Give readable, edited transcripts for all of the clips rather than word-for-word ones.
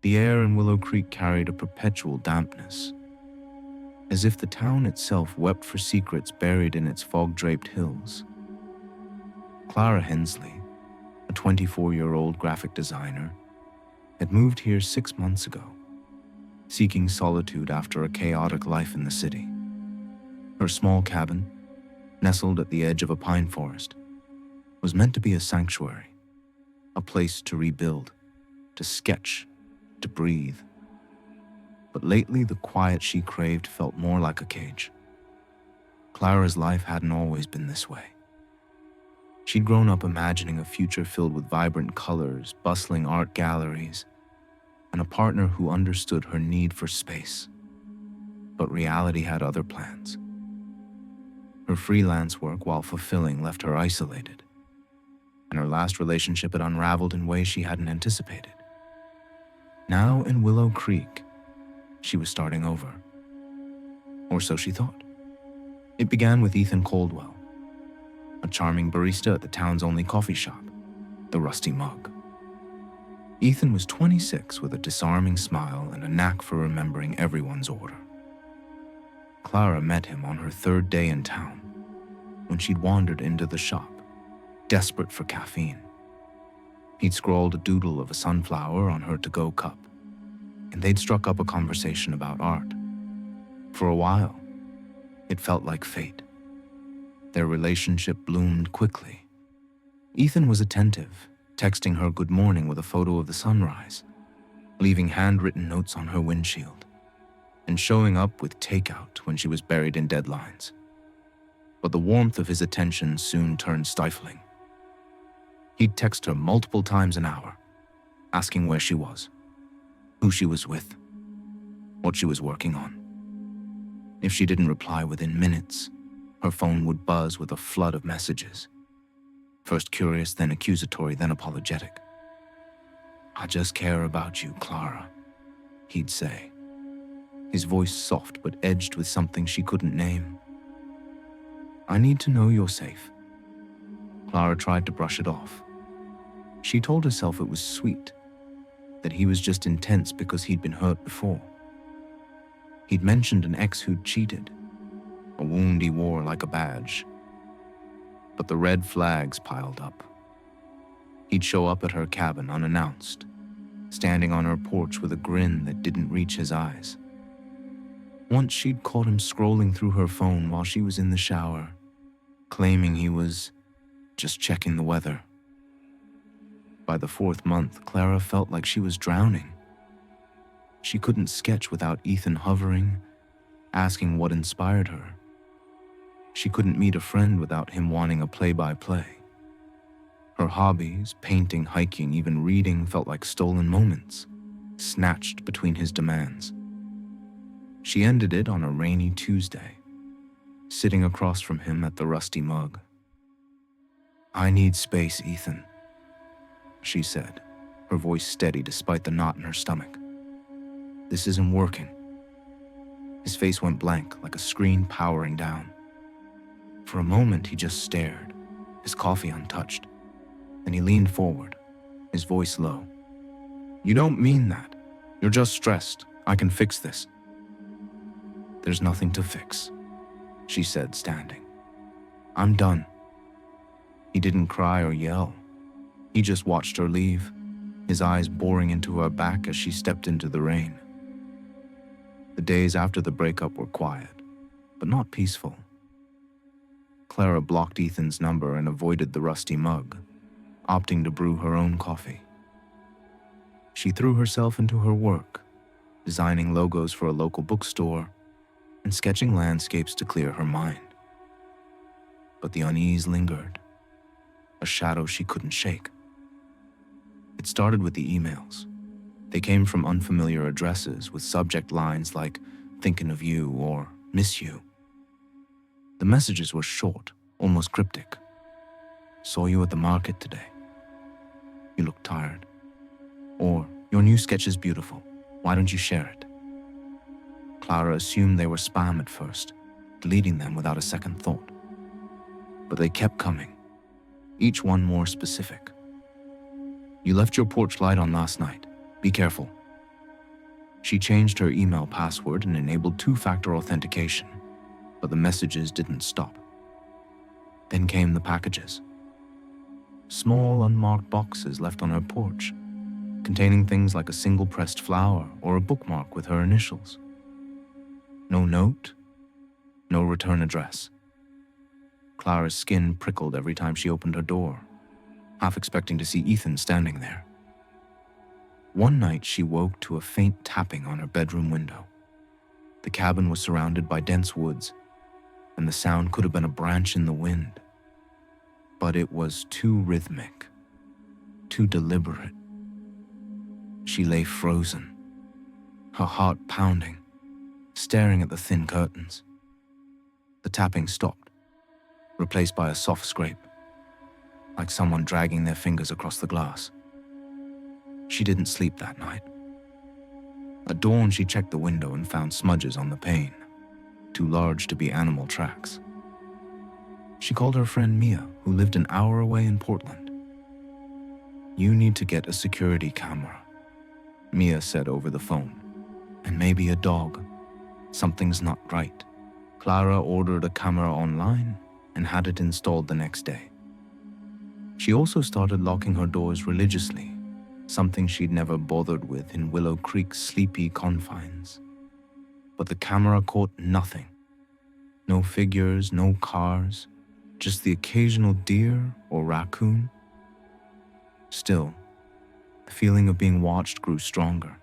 The air in Willow Creek carried a perpetual dampness, as if the town itself wept for secrets buried in its fog-draped hills. Clara Hensley, a 24-year-old graphic designer, had moved here 6 months ago, seeking solitude after a chaotic life in the city. Her small cabin, nestled at the edge of a pine forest, was meant to be a sanctuary, a place to rebuild, to sketch, to breathe. But lately, the quiet she craved felt more like a cage. Clara's life hadn't always been this way. She'd grown up imagining a future filled with vibrant colors, bustling art galleries, and a partner who understood her need for space. But reality had other plans. Her freelance work, while fulfilling, left her isolated, and her last relationship had unraveled in ways she hadn't anticipated. Now in Willow Creek, she was starting over. Or so she thought. It began with Ethan Coldwell, a charming barista at the town's only coffee shop, the Rusty Mug. Ethan was 26 with a disarming smile and a knack for remembering everyone's order. Clara met him on her third day in town, when she'd wandered into the shop, desperate for caffeine. He'd scrawled a doodle of a sunflower on her to-go cup, and they'd struck up a conversation about art. For a while, it felt like fate. Their relationship bloomed quickly. Ethan was attentive, texting her good morning with a photo of the sunrise, leaving handwritten notes on her windshield, and showing up with takeout when she was buried in deadlines. But the warmth of his attention soon turned stifling. He'd text her multiple times an hour, asking where she was, who she was with, what she was working on. If she didn't reply within minutes, her phone would buzz with a flood of messages. First curious, then accusatory, then apologetic. "I just care about you, Clara," he'd say, his voice soft but edged with something she couldn't name. "I need to know you're safe." Clara tried to brush it off. She told herself it was sweet, that he was just intense because he'd been hurt before. He'd mentioned an ex who'd cheated, a wound he wore like a badge. But the red flags piled up. He'd show up at her cabin unannounced, standing on her porch with a grin that didn't reach his eyes. Once she'd caught him scrolling through her phone while she was in the shower, claiming he was just checking the weather. By the 4th month, Clara felt like she was drowning. She couldn't sketch without Ethan hovering, asking what inspired her. She couldn't meet a friend without him wanting a play-by-play. Her hobbies, painting, hiking, even reading, felt like stolen moments, snatched between his demands. She ended it on a rainy Tuesday, sitting across from him at the Rusty Mug. "I need space, Ethan," she said, her voice steady despite the knot in her stomach. "This isn't working." His face went blank, like a screen powering down. For a moment, he just stared, his coffee untouched. Then he leaned forward, his voice low. "You don't mean that. You're just stressed. I can fix this." "There's nothing to fix," she said, standing. "I'm done." He didn't cry or yell. He just watched her leave, his eyes boring into her back as she stepped into the rain. The days after the breakup were quiet, but not peaceful. Clara blocked Ethan's number and avoided the Rusty Mug, opting to brew her own coffee. She threw herself into her work, designing logos for a local bookstore and sketching landscapes to clear her mind. But the unease lingered, a shadow she couldn't shake. It started with the emails. They came from unfamiliar addresses with subject lines like "thinking of you" or "miss you." The messages were short, almost cryptic. "Saw you at the market today. You look tired." Or, "Your new sketch is beautiful. Why don't you share it?" Clara assumed they were spam at first, deleting them without a second thought. But they kept coming, each one more specific. "You left your porch light on last night. Be careful. She changed her email password and enabled two-factor authentication, but the messages didn't stop. Then came the packages. Small, unmarked boxes left on her porch, containing things like a single pressed flower or a bookmark with her initials. No note, no return address. Clara's skin prickled every time she opened her door, half expecting to see Ethan standing there. One night, she woke to a faint tapping on her bedroom window. The cabin was surrounded by dense woods, and the sound could have been a branch in the wind. But it was too rhythmic, too deliberate. She lay frozen, her heart pounding, staring at the thin curtains. The tapping stopped, replaced by a soft scrape, like someone dragging their fingers across the glass. She didn't sleep that night. At dawn, she checked the window and found smudges on the pane, too large to be animal tracks. She called her friend Mia, who lived an hour away in Portland. "You need to get a security camera," Mia said over the phone. "And maybe a dog. Something's not right." Clara ordered a camera online and had it installed the next day. She also started locking her doors religiously, something she'd never bothered with in Willow Creek's sleepy confines. But the camera caught nothing. No figures, no cars, just the occasional deer or raccoon. Still, the feeling of being watched grew stronger.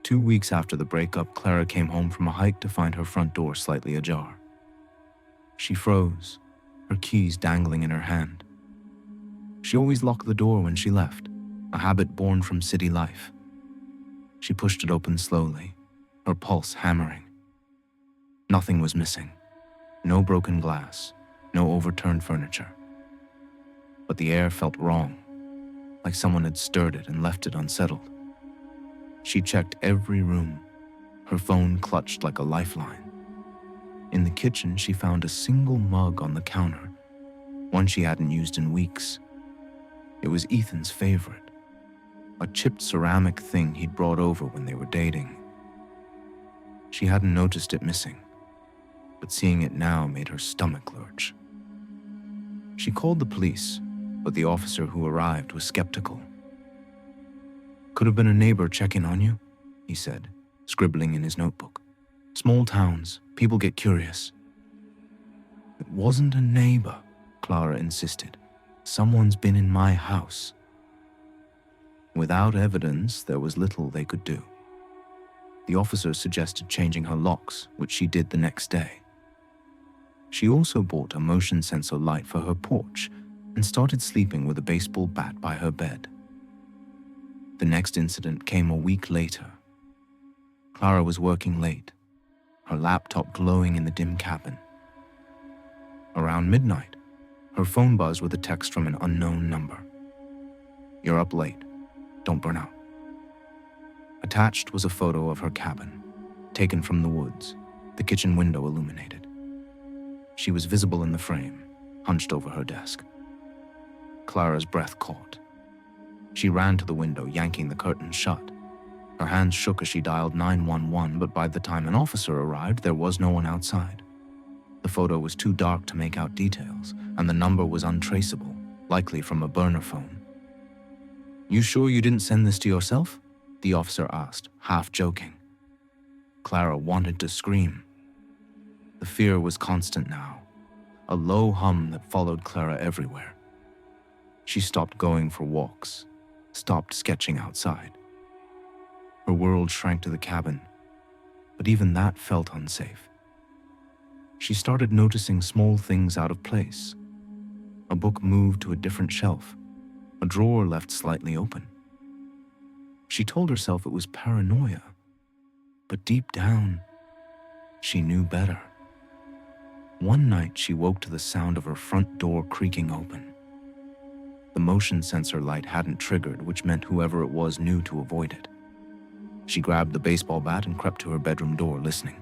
2 weeks after the breakup, Clara came home from a hike to find her front door slightly ajar. She froze, her keys dangling in her hand. She always locked the door when she left, a habit born from city life. She pushed it open slowly, her pulse hammering. Nothing was missing. No broken glass, no overturned furniture. But the air felt wrong, like someone had stirred it and left it unsettled. She checked every room, her phone clutched like a lifeline. In the kitchen, she found a single mug on the counter, one she hadn't used in weeks. It was Ethan's favorite, a chipped ceramic thing he'd brought over when they were dating. She hadn't noticed it missing, but seeing it now made her stomach lurch. She called the police, but the officer who arrived was skeptical. "Could have been a neighbor checking on you," he said, scribbling in his notebook. "Small towns, people get curious." "It wasn't a neighbor," Clara insisted. "Someone's been in my house." Without evidence, there was little they could do. The officer suggested changing her locks, which she did the next day. She also bought a motion sensor light for her porch and started sleeping with a baseball bat by her bed. The next incident came a week later. Clara was working late, her laptop glowing in the dim cabin. Around midnight, her phone buzzed with a text from an unknown number. "You're up late. Don't burn out." Attached was a photo of her cabin, taken from the woods, the kitchen window illuminated. She was visible in the frame, hunched over her desk. Clara's breath caught. She ran to the window, yanking the curtains shut. Her hands shook as she dialed 911, but by the time an officer arrived, there was no one outside. The photo was too dark to make out details, and the number was untraceable, likely from a burner phone. "You sure you didn't send this to yourself?" the officer asked, half joking. Clara wanted to scream. The fear was constant now, a low hum that followed Clara everywhere. She stopped going for walks, stopped sketching outside. Her world shrank to the cabin, but even that felt unsafe. She started noticing small things out of place. A book moved to a different shelf, a drawer left slightly open. She told herself it was paranoia, but deep down, she knew better. One night, she woke to the sound of her front door creaking open. The motion sensor light hadn't triggered, which meant whoever it was knew to avoid it. She grabbed the baseball bat and crept to her bedroom door, listening.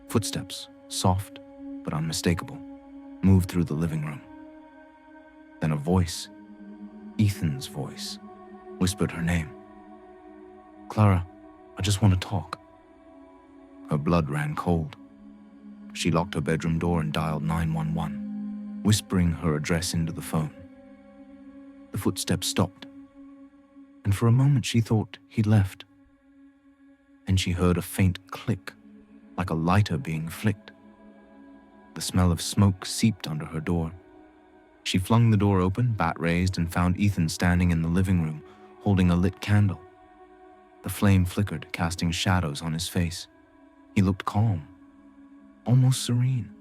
Footsteps, soft but unmistakable, moved through the living room. Then a voice, Ethan's voice, whispered her name. Clara, I just want to talk. Her blood ran cold. She locked her bedroom door and dialed 911, whispering her address into the phone. The footsteps stopped, and for a moment she thought he'd left. Then she heard a faint click, like a lighter being flicked. The smell of smoke seeped under her door. She flung the door open, bat raised, and found Ethan standing in the living room, holding a lit candle. The flame flickered, casting shadows on his face. He looked calm, almost serene.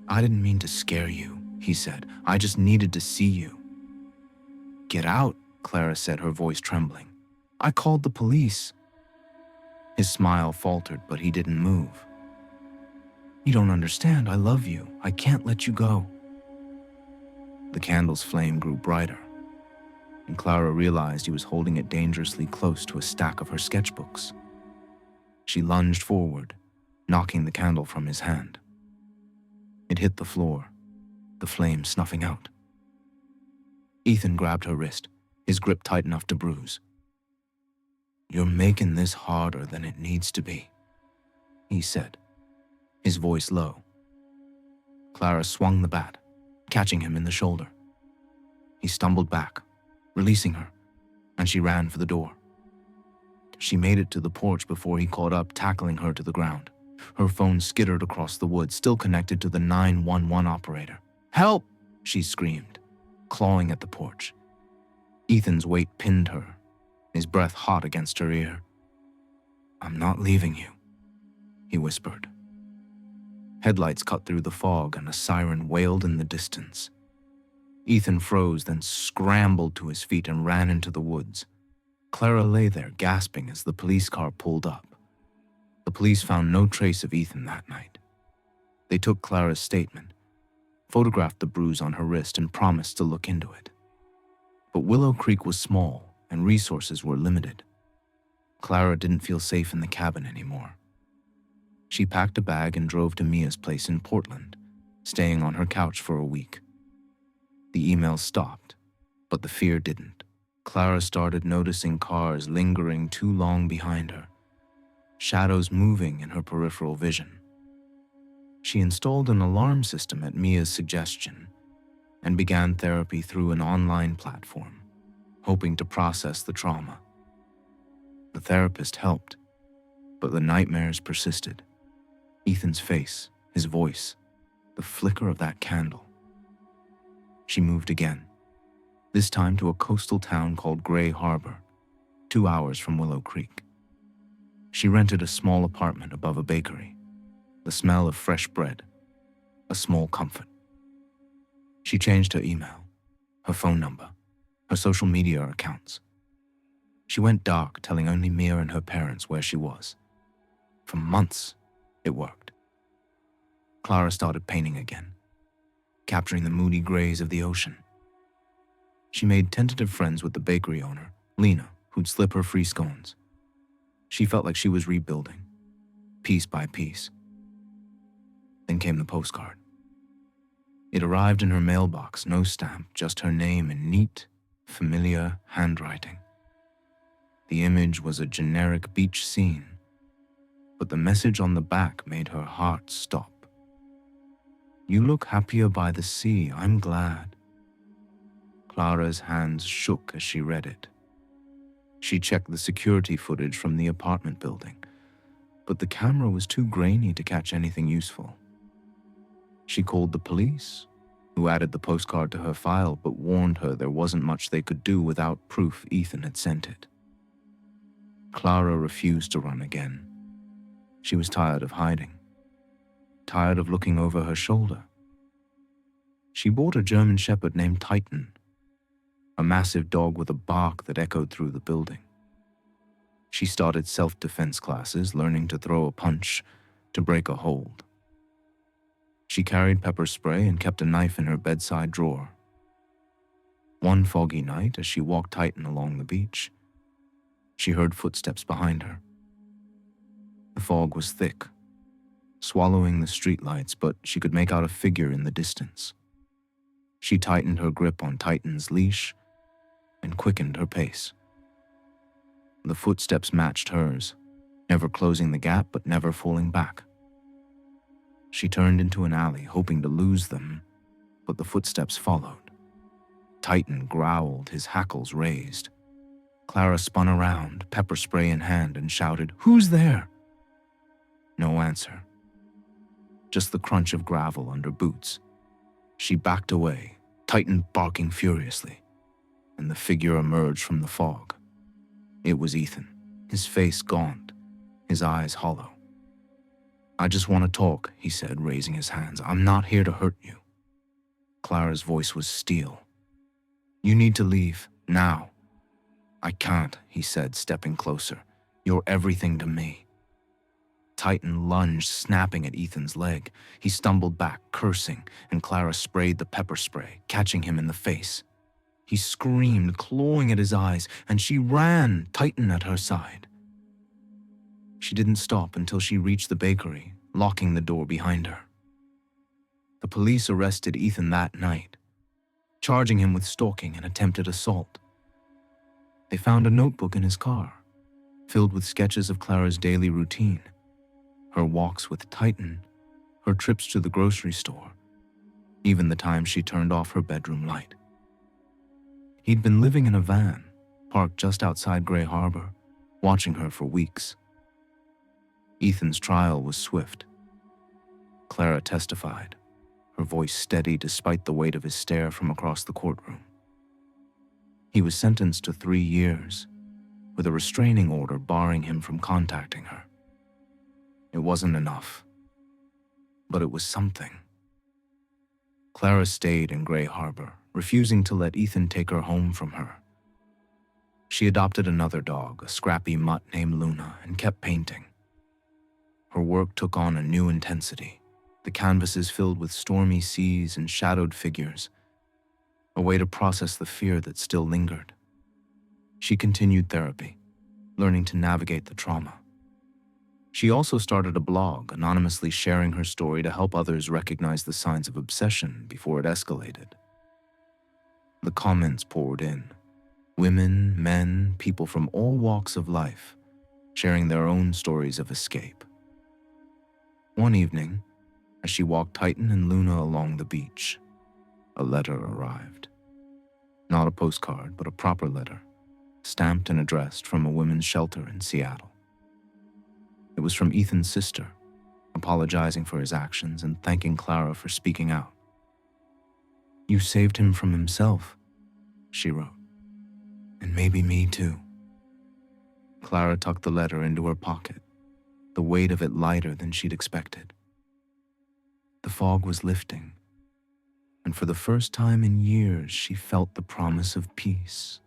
"I didn't mean to scare you," he said. "I just needed to see you." "Get out," Clara said, her voice trembling. "I called the police." His smile faltered, but he didn't move. "You don't understand. I love you. I can't let you go." The candle's flame grew brighter, and Clara realized he was holding it dangerously close to a stack of her sketchbooks. She lunged forward, knocking the candle from his hand. It hit the floor, the flame snuffing out. Ethan grabbed her wrist, his grip tight enough to bruise. "You're making this harder than it needs to be," he said, his voice low. Clara swung the bat, catching him in the shoulder. He stumbled back, releasing her, and she ran for the door. She made it to the porch before he caught up, tackling her to the ground. Her phone skittered across the woods, still connected to the 911 operator. "Help!" she screamed, clawing at the porch. Ethan's weight pinned her, his breath hot against her ear. "I'm not leaving you," he whispered. Headlights cut through the fog and a siren wailed in the distance. Ethan froze, then scrambled to his feet and ran into the woods. Clara lay there, gasping as the police car pulled up. The police found no trace of Ethan that night. They took Clara's statement, photographed the bruise on her wrist, and promised to look into it. But Willow Creek was small, and resources were limited. Clara didn't feel safe in the cabin anymore. She packed a bag and drove to Mia's place in Portland, staying on her couch for a week. The emails stopped, but the fear didn't. Clara started noticing cars lingering too long behind her, shadows moving in her peripheral vision. She installed an alarm system at Mia's suggestion and began therapy through an online platform, hoping to process the trauma. The therapist helped, but the nightmares persisted. Ethan's face, his voice, the flicker of that candle. She moved again, this time to a coastal town called Gray Harbor, 2 hours from Willow Creek. She rented a small apartment above a bakery, the smell of fresh bread, a small comfort. She changed her email, her phone number, her social media accounts. She went dark, telling only Mia and her parents where she was. For months, it worked. Clara started painting again, capturing the moody grays of the ocean. She made tentative friends with the bakery owner, Lena, who'd slip her free scones. She felt like she was rebuilding, piece by piece. Then came the postcard. It arrived in her mailbox, no stamp, just her name in neat, familiar handwriting. The image was a generic beach scene, but the message on the back made her heart stop. "You look happier by the sea, I'm glad." Clara's hands shook as she read it. She checked the security footage from the apartment building, but the camera was too grainy to catch anything useful. She called the police, who added the postcard to her file but warned her there wasn't much they could do without proof Ethan had sent it. Clara refused to run again. She was tired of hiding, tired of looking over her shoulder. She bought a German Shepherd named Titan, a massive dog with a bark that echoed through the building. She started self-defense classes, learning to throw a punch, to break a hold. She carried pepper spray and kept a knife in her bedside drawer. One foggy night, as she walked Titan along the beach, she heard footsteps behind her. The fog was thick, swallowing the streetlights, but she could make out a figure in the distance. She tightened her grip on Titan's leash and quickened her pace. The footsteps matched hers, never closing the gap but never falling back. She turned into an alley, hoping to lose them, but the footsteps followed. Titan growled, his hackles raised. Clara spun around, pepper spray in hand, and shouted, "Who's there?" No answer. Just the crunch of gravel under boots. She backed away, Titan barking furiously, and the figure emerged from the fog. It was Ethan, his face gaunt, his eyes hollow. "I just want to talk," he said, raising his hands. "I'm not here to hurt you." Clara's voice was steel. "You need to leave, now." "I can't," he said, stepping closer. "You're everything to me." Titan lunged, snapping at Ethan's leg. He stumbled back, cursing, and Clara sprayed the pepper spray, catching him in the face. He screamed, clawing at his eyes, and she ran, Titan at her side. She didn't stop until she reached the bakery, locking the door behind her. The police arrested Ethan that night, charging him with stalking and attempted assault. They found a notebook in his car, filled with sketches of Clara's daily routine, her walks with Titan, her trips to the grocery store, even the time she turned off her bedroom light. He'd been living in a van, parked just outside Gray Harbor, watching her for weeks. Ethan's trial was swift. Clara testified, her voice steady despite the weight of his stare from across the courtroom. He was sentenced to 3 years, with a restraining order barring him from contacting her. It wasn't enough, but it was something. Clara stayed in Gray Harbor, refusing to let Ethan take her home from her. She adopted another dog, a scrappy mutt named Luna, and kept painting. Her work took on a new intensity, the canvases filled with stormy seas and shadowed figures, a way to process the fear that still lingered. She continued therapy, learning to navigate the trauma. She also started a blog, anonymously sharing her story to help others recognize the signs of obsession before it escalated. The comments poured in. Women, men, people from all walks of life, sharing their own stories of escape. One evening, as she walked Titan and Luna along the beach, a letter arrived. Not a postcard, but a proper letter, stamped and addressed from a women's shelter in Seattle. It was from Ethan's sister, apologizing for his actions and thanking Clara for speaking out. "You saved him from himself," she wrote, "and maybe me too." Clara tucked the letter into her pocket, the weight of it lighter than she'd expected. The fog was lifting, and for the first time in years she felt the promise of peace.